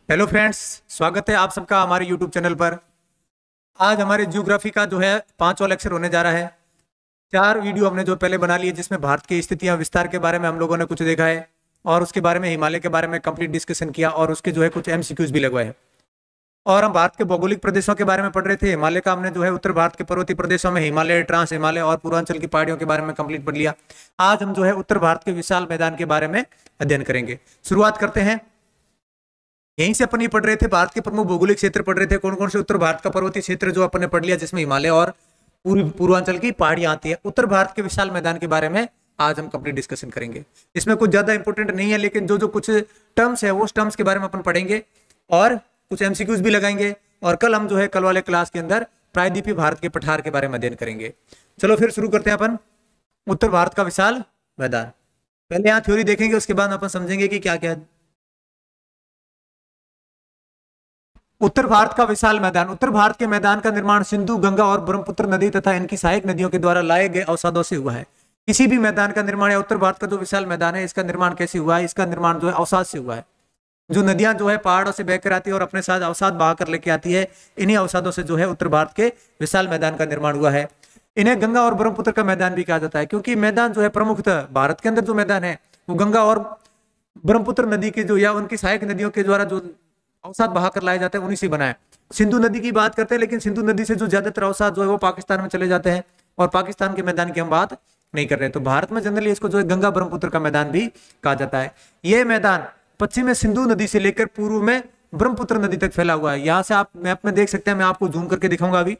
Hello friends, स्वागत है आप सबका हमारे यूट्यूब चैनल पर। आज हमारे ज्योग्राफी का जो है 5वां लेक्चर होने जा रहा है। 4 वीडियो हमने जो पहले बना लिए, जिसमें भारत की स्थितियां विस्तार के बारे में हम लोगों ने कुछ देखा है और उसके बारे में हिमालय के बारे में कंप्लीट डिस्कशन किया और उसके जो है कुछ एमसीक्यूज भी लगवाए। और हम भारत के भौगोलिक प्रदेशों के बारे में पढ़ रहे थे। हिमालय का हमने जो है उत्तर भारत के पर्वतीय प्रदेशों में हिमालय, ट्रांस हिमालय और पूर्वांचल की पहाड़ियों के बारे में कंप्लीट पढ़ लिया। आज हम जो है उत्तर भारत के विशाल मैदान के बारे में अध्ययन करेंगे। शुरुआत करते हैं। यहीं से अपन ये पढ़ रहे थे, भारत के प्रमुख भौगोलिक क्षेत्र पढ़ रहे थे। कौन कौन से? उत्तर भारत का पर्वतीय क्षेत्र जो अपन ने पढ़ लिया, जिसमें हिमालय और पूर्वांचल की पहाड़ियां आती है। उत्तर भारत के विशाल मैदान के बारे में आज हम कंप्लीट डिस्कशन करेंगे। इसमें कुछ ज्यादा इंपॉर्टेंट नहीं है, लेकिन जो जो कुछ टर्म्स है वो टर्म्स के बारे में अपन पढ़ेंगे और कुछ एमसीक्यूज भी लगाएंगे। और कल हम जो है कल वाले क्लास के अंदर प्रायद्वीपीय भारत के पठार के बारे में अध्ययन करेंगे। चलो फिर शुरू करते हैं अपन। उत्तर भारत का विशाल मैदान, पहले यहाँ थ्योरी देखेंगे, उसके बाद अपन समझेंगे कि क्या क्या है। उत्तर भारत का विशाल मैदान। उत्तर भारत के मैदान का निर्माण सिंधु, गंगा और ब्रह्मपुत्र नदी तथा इनकी सहायक नदियों के द्वारा लाए गए अवसादों से हुआ है। किसी भी मैदान का निर्माण या उत्तर भारत का जो विशाल मैदान है, इसका निर्माण कैसे हुआ है? इसका निर्माण जो है अवसाद से हुआ है। जो नदियां जो है पहाड़ों से बहकर आती है और अपने साथ अवसाद बहा कर लेके आती है, इन्हीं अवसादों से जो है उत्तर भारत के विशाल मैदान का निर्माण हुआ है। इन्हें गंगा और ब्रह्मपुत्र का मैदान भी कहा जाता है, क्योंकि मैदान जो है प्रमुखतः भारत के अंदर जो मैदान है वो गंगा और ब्रह्मपुत्र नदी के जो या उनकी सहायक नदियों के द्वारा जो अवसाद बहा कर लाए जाते हैं, उन्हीं से बना है। सिंधु नदी की बात करते हैं, लेकिन सिंधु नदी से जो ज्यादातर अवसाद जो है वो पाकिस्तान में चले जाते हैं और पाकिस्तान के मैदान की हम बात नहीं कर रहे। तो भारत में जनरली इसको जो है गंगा ब्रह्मपुत्र का मैदान भी कहा जाता है। यह मैदान पश्चिम में सिंधु नदी से लेकर पूर्व में ब्रह्मपुत्र नदी तक फैला हुआ है। यहां से आप मैप में देख सकते हैं, मैं आपको जूम करके दिखाऊंगा अभी।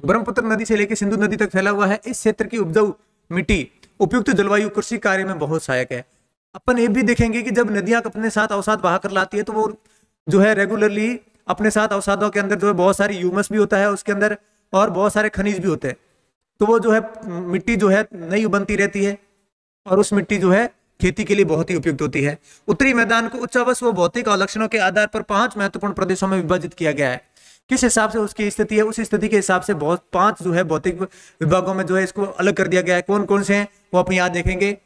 ब्रह्मपुत्र नदी से लेकर सिंधु नदी तक फैला हुआ है। इस क्षेत्र की उपजाऊ मिट्टी, उपयुक्त जलवायु कृषि कार्य में बहुत सहायक है। अपन ये भी देखेंगे कि जब नदियां अपने साथ अवसाद बहा कर लाती है, तो वो जो है रेगुलरली अपने साथ अवसादों के अंदर जो है बहुत सारी ह्यूमस भी होता है उसके अंदर, और बहुत सारे खनिज भी होते हैं। तो वो जो है मिट्टी जो है नई बनती रहती है और उस मिट्टी जो है खेती के लिए बहुत ही उपयुक्त होती है। उत्तरी मैदान को उच्चावश व भौतिक अवलक्षणों के आधार पर 5 महत्वपूर्ण प्रदेशों में विभाजित किया गया है। किस हिसाब से उसकी स्थिति है, उस स्थिति के हिसाब से बहुत 5 जो है भौतिक विभागों में जो है इसको अलग कर दिया गया है। कौन कौन से हैं वो अपन याद देखेंगे।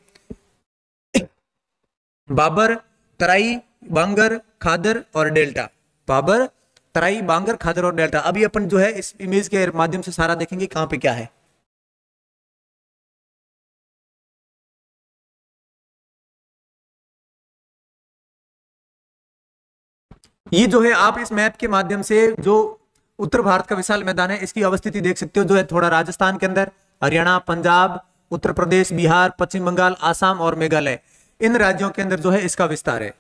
बाबर, तराई, बांगर, खादर और डेल्टा। बाबर, तराई, बांगर, खादर और डेल्टा। अभी अपन जो है इस इमेज के माध्यम से सारा देखेंगे कहां पे क्या है। ये जो है आप इस मैप के माध्यम से जो उत्तर भारत का विशाल मैदान है इसकी अवस्थिति देख सकते हो। जो है थोड़ा राजस्थान के अंदर, हरियाणा, पंजाब, उत्तर प्रदेश, बिहार, पश्चिम बंगाल, आसाम और मेघालय, इन राज्यों के अंदर जो है इसका विस्तार है।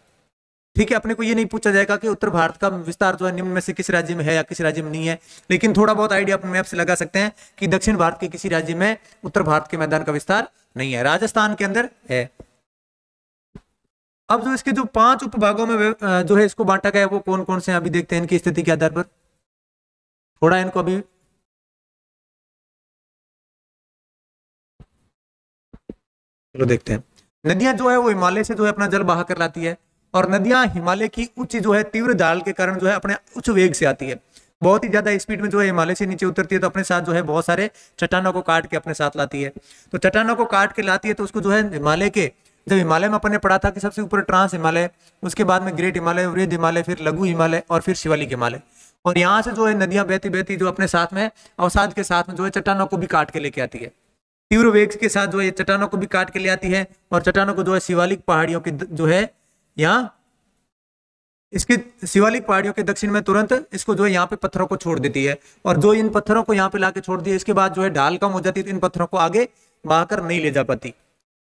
ठीक है, अपने को ये नहीं पूछा जाएगा कि उत्तर भारत का विस्तार जो है निम्न में से किस राज्य में है या किस राज्य में नहीं है, लेकिन थोड़ा बहुत आइडिया अपने मैप से लगा सकते हैं कि दक्षिण भारत के किसी राज्य में उत्तर भारत के मैदान का विस्तार नहीं है, राजस्थान के अंदर है। अब जो इसके जो 5 उपभागों में जो है इसको बांटा गया है वो कौन कौन से हैं, अभी देखते हैं इनकी स्थिति के आधार पर। थोड़ा इनको अभी चलो देखते हैं। नदियां जो है वो हिमालय से जो है अपना जल बहा कर लाती है, और नदियां हिमालय की उच्च जो है तीव्र ढाल के कारण जो है अपने उच्च वेग से आती है। बहुत ही ज्यादा स्पीड में जो है हिमालय से नीचे उतरती है, तो अपने साथ जो है बहुत सारे चट्टानों को काट के अपने साथ लाती है। तो चट्टानों को काट के लाती है तो उसको जो है हिमालय के, जब हिमालय में अपन ने पढ़ा था कि सबसे ऊपर ट्रांस हिमालय, उसके बाद में ग्रेट हिमालय, वृहद हिमालय, फिर लघु हिमालय और फिर शिवालिक हिमालय। और यहाँ से जो है नदियां बहती बहती जो अपने साथ में अवसाद के साथ में जो है चट्टानों को भी काट के लेके आती है। तीव्र वेग के साथ जो है चट्टानों को भी काट के ले आती है, और चट्टानों को जो है शिवालिक पहाड़ियों के जो है यहाँ इसके शिवालिक पहाड़ियों के दक्षिण में तुरंत इसको जो है यहाँ पे पत्थरों को छोड़ देती है। और जो इन पत्थरों को यहाँ पे लाके छोड़ दिया, इसके बाद जो है ढाल कम हो जाती है, तो इन पत्थरों को आगे बहाकर नहीं ले जा पाती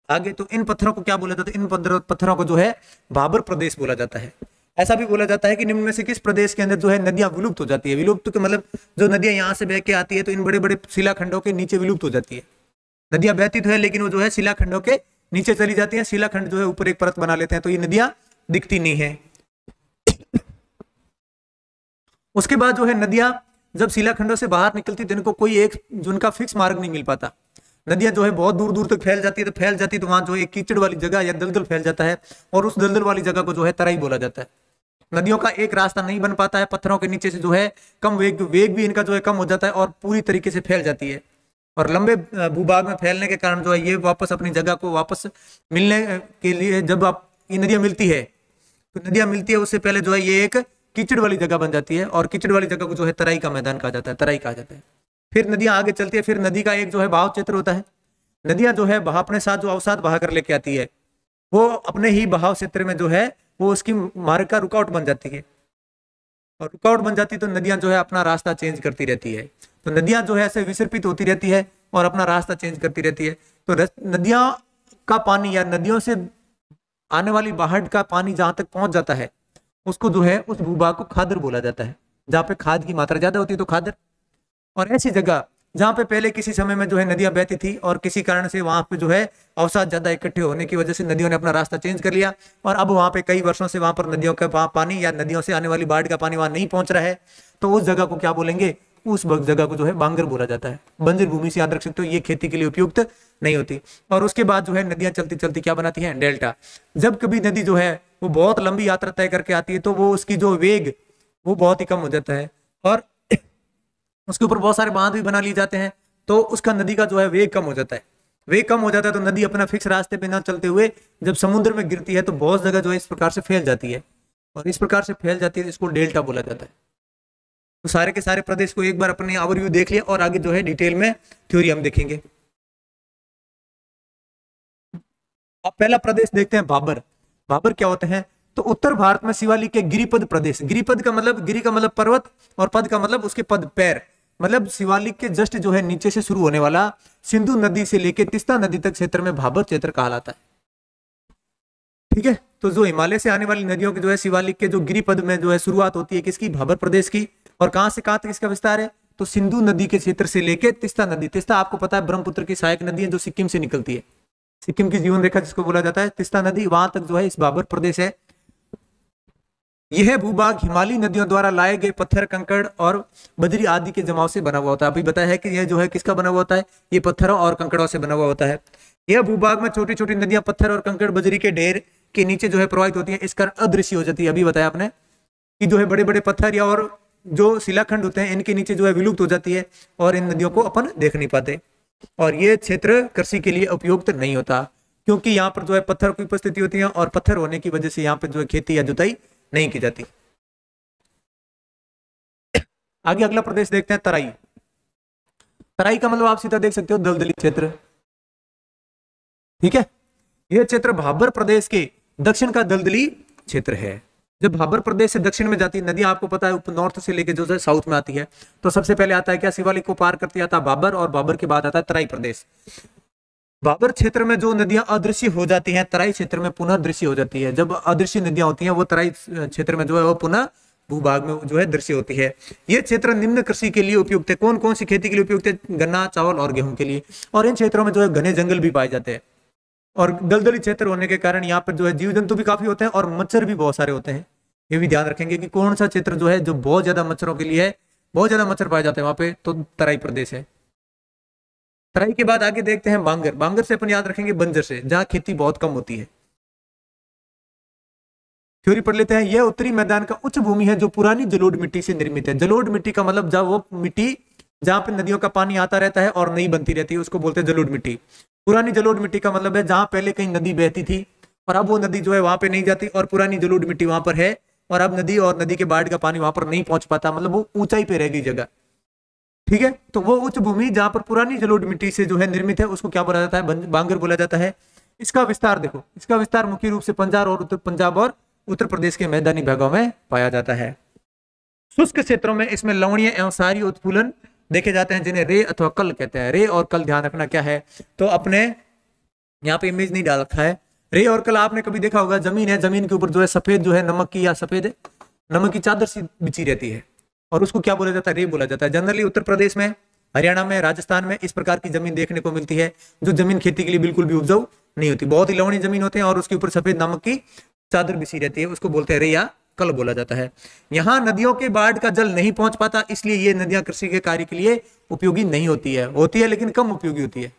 आगे। तो इन पत्थरों को क्या बोला जाता है? इन पत्थरों को जो है भाबर प्रदेश बोला जाता है। ऐसा भी बोला जाता है कि निम्न में से किस प्रदेश के अंदर जो है नदियां विलुप्त हो जाती है। विलुप्त के मतलब जो नदियां यहाँ से बह के आती है तो इन बड़े बड़े शिलाखंडों के नीचे विलुप्त हो जाती है। नदियां बहती तो है लेकिन वो जो है शिलाखंडों के नीचे चली जाती है। शिलाखंड जो है ऊपर एक परत बना लेते हैं, तो ये नदियां दिखती नहीं है। उसके बाद जो है नदियां जब शिलाखंडों से बाहर निकलती तो इनको कोई एक जो उनका फिक्स मार्ग नहीं मिल पाता। नदियां जो है बहुत दूर दूर तक फैल जाती है, तो फैल जाती है तो वहां जो है एक कीचड़ वाली जगह या दलदल फैल जाता है, और उस दलदल वाली जगह को जो है तराई बोला जाता है। नदियों का एक रास्ता नहीं बन पाता है, पत्थरों के नीचे से जो है कम वेग भी इनका जो है कम हो जाता है और पूरी तरीके से फैल जाती है। और लंबे भूभाग में फैलने के कारण जो है ये वापस अपनी जगह को वापस मिलने के लिए जब आप ये नदियां मिलती है तो नदियां मिलती है उससे पहले जो है ये एक कीचड़ वाली जगह बन जाती है, और कीचड़ वाली जगह को जो है तराई का मैदान कहा जाता है, तराई कहा जाता है। फिर नदियां आगे चलती है, फिर नदी का एक जो है बहाव क्षेत्र होता है। नदियां जो है अपने साथ जो अवसाद बहा कर लेके आती है, वो अपने ही बहाव क्षेत्र में जो है वो उसकी मार्ग का रुकावट बन जाती है, और रुकावट बन जाती है तो नदियां जो है अपना रास्ता चेंज करती रहती है। तो नदियां जो है ऐसे विसर्पित होती रहती है और अपना रास्ता चेंज करती रहती है। तो नदियां का पानी या नदियों से आने वाली बाहर का पानी जहां तक पहुंच जाता है उसको जो है उस भूभाग को खादर बोला जाता है। जहां पे खाद की मात्रा ज्यादा होती है तो खादर। और ऐसी जगह जहां पे पहले किसी समय में जो है नदियां बहती थी और किसी कारण से वहां पे जो है अवसाद ज्यादा इकट्ठे होने की वजह से नदियों ने अपना रास्ता चेंज कर लिया, और अब वहां पे कई वर्षों से वहां पर नदियों का पानी या नदियों से आने वाली बाढ़ का पानी वहां नहीं पहुंच रहा है, तो उस जगह को क्या बोलेंगे, उस जगह को जो है बांगर बोला जाता है। बंजर भूमि से याद रख सकते हो, ये खेती के लिए उपयुक्त नहीं होती। और उसके बाद जो है नदियां चलती चलती क्या बनाती है, डेल्टा। जब कभी नदी जो है वो बहुत लंबी यात्रा तय करके आती है तो वो उसकी जो वेग वो बहुत ही कम हो जाता है, और उसके ऊपर बहुत सारे बांध भी बना लिए जाते हैं, तो उसका नदी का जो है वेग कम हो जाता है। वेग कम हो जाता है तो नदी अपना फिक्स रास्ते पे ना चलते हुए जब समुद्र में गिरती है तो बहुत जगह जो है इस प्रकार से फैल जाती है, और इस प्रकार से फैल जाती है इसको डेल्टा बोला जाता है। तो सारे के सारे प्रदेश को एक बार अपने ओवरव्यू देख लिया, और आगे जो है डिटेल में थ्योरी हम देखेंगे। अब पहला प्रदेश देखते हैं भाबर। भाबर क्या होते हैं, तो उत्तर भारत में शिवालिक के गिरिपद प्रदेश, गिरिपद का मतलब गिरि का मतलब पर्वत, और पद का मतलब उसके पद पैर, मतलब शिवालिक के जस्ट जो है नीचे से शुरू होने वाला सिंधु नदी से लेकर तीस्ता नदी तक क्षेत्र में भाबर क्षेत्र कहलाता है। ठीक है, तो जो हिमालय से आने वाली नदियों के जो है शिवालिक के जो गिरिपद में जो है शुरुआत होती है किसकी, भाबर प्रदेश की। और कहां से कहां तक इसका विस्तार है, तो सिंधु नदी के क्षेत्र से लेकर तीस्ता नदी, तीस्ता आपको पता है ब्रह्मपुत्र की सहायक नदी है जो सिक्किम से निकलती है, सिक्किम की जीवन रेखा जिसको बोला जाता है तीस्ता नदी, वहां तक जो है इस भाबर प्रदेश है। यह भूभाग हिमालयी नदियों द्वारा लाए गए पत्थर, कंकड़ और बजरी आदि के जमाव से बना हुआ होता है। अभी बताया है कि यह जो है किसका बना हुआ होता है, ये पत्थरों और कंकड़ों से बना हुआ होता है। यह भूभाग में छोटी छोटी नदियां पत्थर और कंकड़ बजरी के ढेर के नीचे जो है प्रवाहित होती है, इस कारण अदृश्य हो जाती है। अभी बताया आपने कि जो है बड़े बड़े पत्थर या और जो शिलाखंड होते हैं इनके नीचे जो है विलुप्त हो जाती है, और इन नदियों को अपन देख नहीं पाते। और ये क्षेत्र कृषि के लिए उपयुक्त नहीं होता, क्योंकि यहाँ पर जो है पत्थर की उपस्थिति होती है, और पत्थर होने की वजह से यहाँ पर जो है खेती या जुताई नहीं की जाती। आगे अगला प्रदेश देखते हैं तराई। तराई का मतलब आप सीधा देख सकते हो दलदली क्षेत्र। ठीक है, यह क्षेत्र भाबर प्रदेश के दक्षिण का दलदली क्षेत्र है। जब भाबर प्रदेश से दक्षिण में जाती है नदियां, आपको पता है नॉर्थ से लेके जो है साउथ में आती है, तो सबसे पहले आता है क्या, शिवालिक को पार करती आता है भाबर, और भाबर के बाद आता है तराई प्रदेश। भाबर क्षेत्र में जो नदियां अदृश्य हो जाती हैं तराई क्षेत्र में पुनः दृश्य हो जाती है। जब अदृश्य नदियां होती हैं वो तराई क्षेत्र में जो है वो पुनः भूभाग में जो है दृश्य होती है। यह क्षेत्र निम्न कृषि के लिए उपयुक्त है। कौन कौन सी खेती के लिए उपयुक्त है, गन्ना, चावल और गेहूं के लिए। और इन क्षेत्रों में जो है घने जंगल भी पाए जाते हैं, और दलदली क्षेत्र होने के कारण यहाँ पर जो है जीव जंतु भी काफी होते हैं और मच्छर भी बहुत सारे होते हैं। ये भी ध्यान रखेंगे कि कौन सा क्षेत्र जो है जो बहुत ज्यादा मच्छरों के लिए है, बहुत ज्यादा मच्छर पाए जाते हैं वहां पे, तो तराई प्रदेश है। तराई के बाद आगे देखते हैं बांगर। बांगर से अपन याद रखेंगे बंजर से, जहां खेती बहुत कम होती है। थ्योरी पढ़ लेते हैं। यह उत्तरी मैदान का उच्च भूमि है जो पुरानी जलोढ़ मिट्टी से निर्मित है। जलोढ़ मिट्टी का मतलब जब वो मिट्टी जहां पे नदियों का पानी आता रहता है और नई बनती रहती है उसको बोलते हैं जलोढ़ मिट्टी। पुरानी जलोढ़ मिट्टी का मतलब है जहां पहले कहीं नदी बहती थी और अब वो नदी जो है वहां पे नहीं जाती और पुरानी जलोढ़ मिट्टी वहां पर है, और अब नदी और नदी के बाढ़ का पानी वहां पर नहीं पहुंच पाता, मतलब वो ऊंचाई पे रह गई जगह। ठीक है, तो वो उच्च भूमि जहां पर पुरानी जलोढ़ मिट्टी से जो है निर्मित है उसको क्या बोला जाता है, बांगर बोला जाता है। इसका विस्तार देखो, इसका विस्तार मुख्य रूप से पंजाब और उत्तर प्रदेश के मैदानी भागों में पाया जाता है। शुष्क क्षेत्रों में इसमें लवणीय एवं सारी उत्फूलन देखे जाते हैं जिन्हें रे अथवा कल कहते हैं। रे और कल ध्यान रखना क्या है, तो अपने यहाँ पे इमेज नहीं डाल रखा है। रे और कल आपने कभी देखा होगा, जमीन है, जमीन के ऊपर जो है सफेद जो है नमक की या सफेद नमक की चादर सी बिछी रहती है और उसको क्या बोला जाता है, रे बोला जाता है। जनरली उत्तर प्रदेश में, हरियाणा में, राजस्थान में इस प्रकार की जमीन देखने को मिलती है जो जमीन खेती के लिए बिल्कुल भी उपजाऊ नहीं होती, बहुत ही लवणीय जमीन होते हैं और उसके ऊपर सफेद नमक की चादर बिछी रहती है, उसको बोलते हैं रे या कल बोला जाता है। यहाँ नदियों के बाढ़ का जल नहीं पहुंच पाता, इसलिए ये नदियां कृषि के कार्य के लिए उपयोगी नहीं होती है लेकिन कम उपयोगी होती है।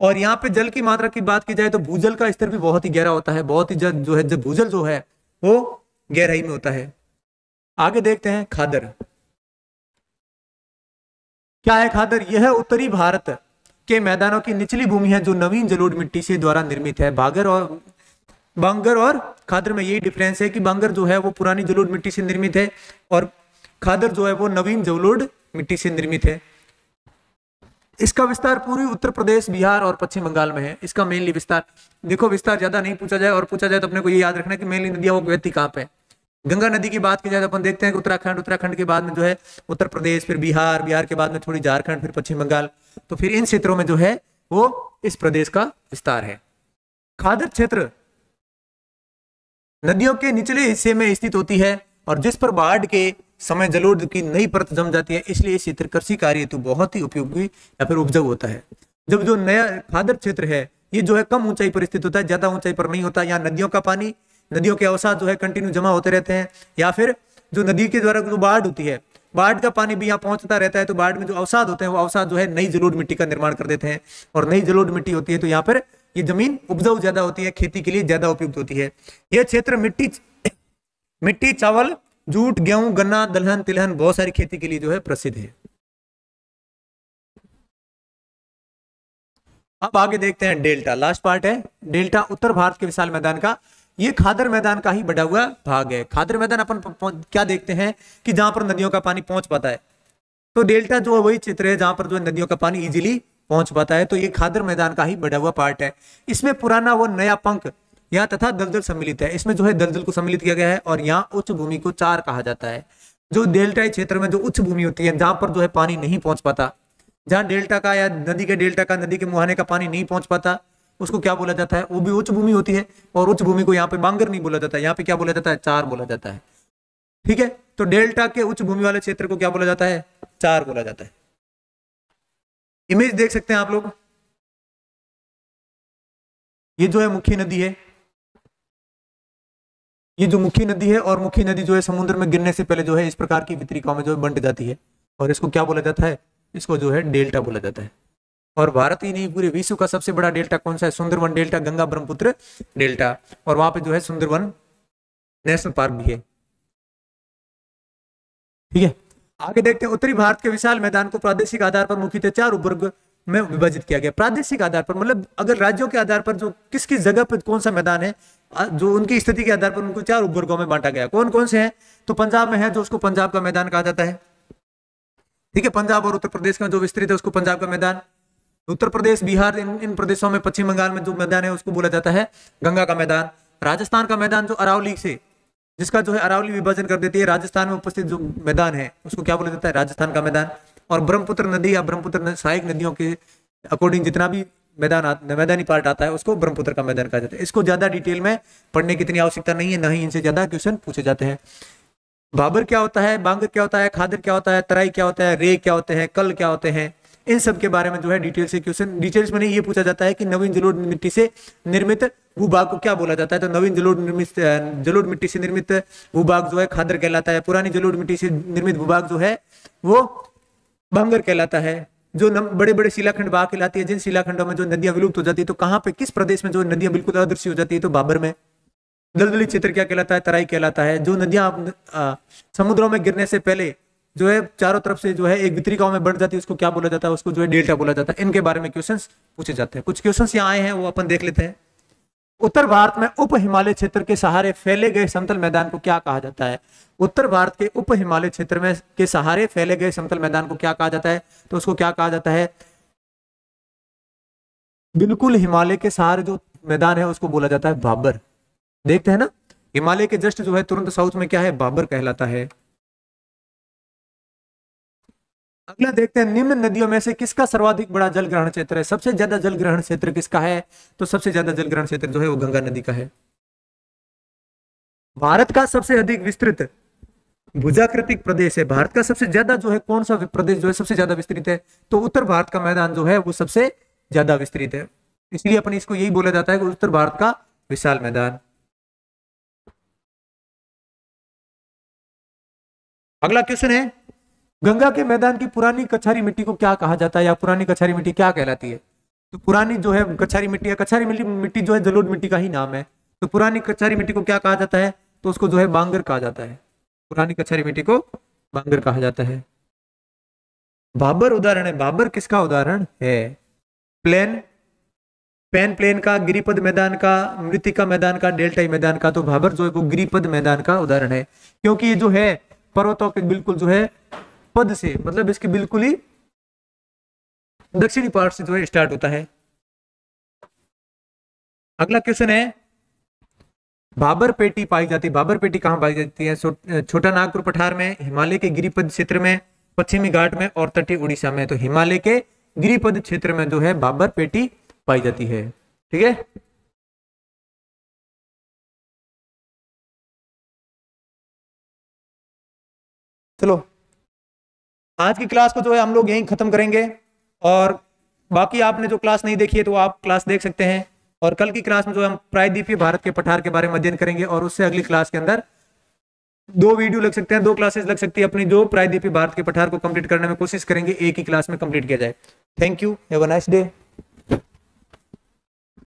और यहाँ पे जल की मात्रा की बात की जाए तो भूजल का स्तर भी बहुत ही गहरा होता है, बहुत ही जो है जब भूजल जो है वो गहराई में होता है। आगे देखते हैं खादर। क्या है खादर? यह उत्तरी भारत के मैदानों की निचली भूमि है जो नवीन जलोढ़ मिट्टी से द्वारा निर्मित है। भागर और बांगर और खादर में यही डिफरेंस है कि बांगर जो है वो पुरानी जलोढ़ मिट्टी से निर्मित है और खादर जो है वो नवीन जलोढ़ मिट्टी से निर्मित है। इसका विस्तार पूरी उत्तर प्रदेश, बिहार और पश्चिम बंगाल में है। इसका मेनली विस्तार, देखो विस्तार ज्यादा नहीं पूछा जाए और पूछा जाए तो अपने को ये याद रखना कि मेनली नदियां वो बहती कहाँ पे। गंगा नदी की बात की जाए तो अपन देखते हैं कि उत्तराखंड, उत्तराखंड के बाद में जो है उत्तर प्रदेश, फिर बिहार, बिहार के बाद में थोड़ी झारखंड, फिर पश्चिम बंगाल। तो फिर इन क्षेत्रों में जो है वो इस प्रदेश का विस्तार है। खादर क्षेत्र नदियों के निचले हिस्से में स्थित होती है और जिस पर बाढ़ के समय जलोढ़ की नई परत जम जाती है, इसलिए इस क्षेत्र कृषि कार्य हेतु बहुत ही उपयोगी या फिर उपजाऊ होता है। जब जो नया खादर क्षेत्र है ये जो है कम ऊंचाई पर स्थित होता है, ज्यादा ऊंचाई पर नहीं होता। यहाँ नदियों का पानी, नदियों के अवसाद जो है कंटिन्यू जमा होते रहते हैं, या फिर जो नदी के द्वारा जो बाढ़ होती है, बाढ़ का पानी भी यहाँ पहुंचता रहता है। तो बाढ़ में जो अवसाद होते हैं वो अवसाद जो है नई जलोढ़ मिट्टी का निर्माण कर देते हैं और नई जलोढ़ मिट्टी होती है तो यहाँ पर ये जमीन उपजाऊ ज्यादा होती है, खेती के लिए ज्यादा उपयुक्त होती है। यह क्षेत्र मिट्टी, चावल, जूट, गेहूं, गन्ना, दलहन, तिलहन, बहुत सारी खेती के लिए जो है प्रसिद्ध है। अब आगे देखते हैं डेल्टा, लास्ट पार्ट है डेल्टा, उत्तर भारत के विशाल मैदान का। ये खादर मैदान का ही बढ़ा हुआ भाग है। खादर मैदान अपन क्या देखते हैं कि जहां पर नदियों का पानी पहुंच पाता है, तो डेल्टा जो है वही क्षेत्र है जहां पर जो नदियों का पानी इजीली पहुंच पाता है। तो ये खादर मैदान का ही बढ़ा हुआ पार्ट है। इसमें पुराना वो नया पंख यहाँ तथा दलदल सम्मिलित है। इसमें जो है दलदल को सम्मिलित किया गया है और यहाँ उच्च भूमि को चार कहा जाता है। जो डेल्टाई क्षेत्र में जो उच्च भूमि होती है, जहां पर जो है पानी नहीं पहुंच पाता, जहां डेल्टा का या नदी के डेल्टा का, नदी के मुहाने का पानी नहीं पहुंच पाता, उसको क्या बोला जाता है? वो भी उच्च भूमि होती है। और उच्च भूमि को यहाँ पे बांगर नहीं बोला जाता है, यहाँ पे क्या बोला जाता है? चार बोला जाता है। ठीक है, तो डेल्टा के उच्च भूमि वाले क्षेत्र को क्या बोला जाता है? चार बोला जाता है। इमेज देख सकते हैं आप लोग, ये जो है मुख्य नदी है, ये जो मुख्य नदी है, और मुख्य नदी जो है समुद्र में गिरने से पहले जो है इस प्रकार की वितरिकाओं में जो है बंट जाती है और इसको क्या बोला जाता है? इसको जो है डेल्टा बोला जाता है। और भारत ही नहीं पूरे विश्व का सबसे बड़ा डेल्टा कौन सा है? Sundarban delta, Ganga Brahmaputra delta. और वहां पे जो है सुंदरवन नेशनल पार्क भी है। ठीक है, आगे देखते हैं उत्तरी भारत के विशाल मैदान को प्रादेशिक आधार पर मुख्यतः चार उपवर्ग में विभाजित किया गया। प्रादेशिक आधार पर मतलब अगर राज्यों के आधार पर जो किस किस जगह पर कौन सा मैदान है, जो उनकी स्थिति के आधार पर उनको चार उपवर्गों में बांटा गया। कौन कौन से हैं? तो पंजाब में है जो उसको पंजाब का मैदान कहा जाता है। ठीक है, पंजाब और उत्तर प्रदेश का जो विस्तृत है उसको पंजाब का मैदान। उत्तर प्रदेश, बिहार, इन प्रदेशों में, पश्चिम बंगाल में जो मैदान है उसको बोला जाता है गंगा का मैदान। राजस्थान का मैदान जो अरावली से, जिसका जो है अरावली विभाजन कर देती है, राजस्थान में उपस्थित जो मैदान है उसको क्या बोला जाता है? राजस्थान का मैदान। और ब्रह्मपुत्र नदी या ब्रह्मपुत्र सहायक नदियों के अकॉर्डिंग जितना भी मैदानी पार्ट आता है उसको ब्रह्मपुत्र का मैदान कहा जाता है। इसको ज्यादा डिटेल में पढ़ने की इतनी आवश्यकता नहीं है, ना ही इनसे ज्यादा क्वेश्चन पूछे जाते हैं। बाबर क्या होता है, बांगर क्या होता है, खादर क्या होता है, तराई क्या होता है, रे क्या होते हैं, कल क्या होते हैं, इन सब के बारे में जो है डिटेल से क्वेश्चन, डिटेल्स में नहीं ये पूछा जाता है कि नवीन जलोढ़ मिट्टी से निर्मित भूभाग को क्या बोला जाता है। तो नवीन जलोढ़ मिट्टी से निर्मित भूभाग जो है खादर कहलाता है। पुरानी जलोढ़ मिट्टी से निर्मित भूभाग जो है वो बांगर कहलाता है। जो बड़े बड़े शिलाखंड भाग कहलाती है, जिन शिलाखंडों में जो नदियां विलुप्त हो जाती है, तो कहाँ पे, किस प्रदेश में जो नदियां बिल्कुल अदृश्य हो जाती है? तो बाबर में। दलदली क्षेत्र क्या कहलाता है? तराई कहलाता है। जो नदियां समुद्रों में गिरने से पहले जो है चारों तरफ से जो है एक वितरिकाओं में बढ़ जाती है, उसको क्या बोला जाता है? उसको जो है डेल्टा बोला जाता है। इनके बारे में क्वेश्चंस पूछे जाते हैं। कुछ क्वेश्चंस यहाँ आए हैं वो अपन देख लेते हैं। उत्तर भारत में उप हिमालय क्षेत्र के सहारे फैले गए समतल मैदान को क्या कहा जाता है? उत्तर भारत के उप हिमालय क्षेत्र में के सहारे फैले गए समतल मैदान को क्या कहा जाता है? तो उसको क्या कहा जाता है? बिल्कुल हिमालय के सहारे जो मैदान है उसको बोला जाता है भाबर। देखते हैं ना, हिमालय के जस्ट जो है तुरंत साउथ में क्या है? भाबर कहलाता है। अगला देखते हैं, निम्न नदियों में से किसका सर्वाधिक बड़ा जल ग्रहण क्षेत्र है? सबसे ज्यादा जल ग्रहण क्षेत्र किसका है? तो सबसे ज्यादा जल ग्रहण क्षेत्र जो है वो गंगा नदी का है। भारत का सबसे अधिक विस्तृत भुजाकृतिक प्रदेश है। भारत का सबसे ज्यादा जो है कौन सा प्रदेश जो है सबसे ज्यादा विस्तृत है? तो उत्तर भारत का मैदान जो है वो सबसे ज्यादा विस्तृत है। इसलिए अपन इसको यही बोला जाता है कि उत्तर भारत का विशाल मैदान। अगला क्वेश्चन है, गंगा के मैदान की पुरानी कछारी मिट्टी को क्या कहा जाता है, या पुरानी कछारी मिट्टी क्या कहलाती है? तो पुरानी जो है कछारी मिट्टी, या कछारी मिट्टी जो है जलोढ़ मिट्टी का ही नाम है। तो पुरानी कछारी मिट्टी को क्या कहा जाता है? तो उसको जो है बांगर कहा जाता है। पुरानी कछारी मिट्टी को बांगर कहा जाता है। बाबर उदाहरण है। बाबर किसका उदाहरण है? प्लेन पैन प्लेन का, गिरिपद मैदान का, मृत्तिका मैदान का, डेल्टाई मैदान का। तो भाबर जो है वो गिरिपद मैदान का उदाहरण है, क्योंकि ये जो है पर्वतों के बिल्कुल जो है पद से, मतलब इसके बिल्कुल ही दक्षिणी पार्ट से जो है स्टार्ट होता है। अगला क्वेश्चन है, भाबर पेटी पाई जाती है। भाबर पेटी कहाँ पाई जाती है? छोटा नागपुर पठार में, हिमालय के गिरिपद क्षेत्र में, पश्चिमी घाट में और तटीय उड़ीसा में। तो हिमालय के गिरिपद क्षेत्र में जो है भाबर पेटी पाई जाती है। ठीक है, चलो आज की क्लास को जो है हम लोग यहीं खत्म करेंगे, और बाकी आपने जो क्लास नहीं देखी है तो आप क्लास देख सकते हैं। और कल की क्लास में जो हम प्रायद्वीपीय भारत के पठार के बारे में अध्ययन करेंगे, और उससे अगली क्लास के अंदर 2 वीडियो लग सकते हैं, 2 क्लासेस लग सकती है अपनी, जो प्रायद्वीपीय भारत के पठार को कंप्लीट करने में कोशिश करेंगे एक ही क्लास में कंप्लीट किया जाए। Thank you, have a nice day.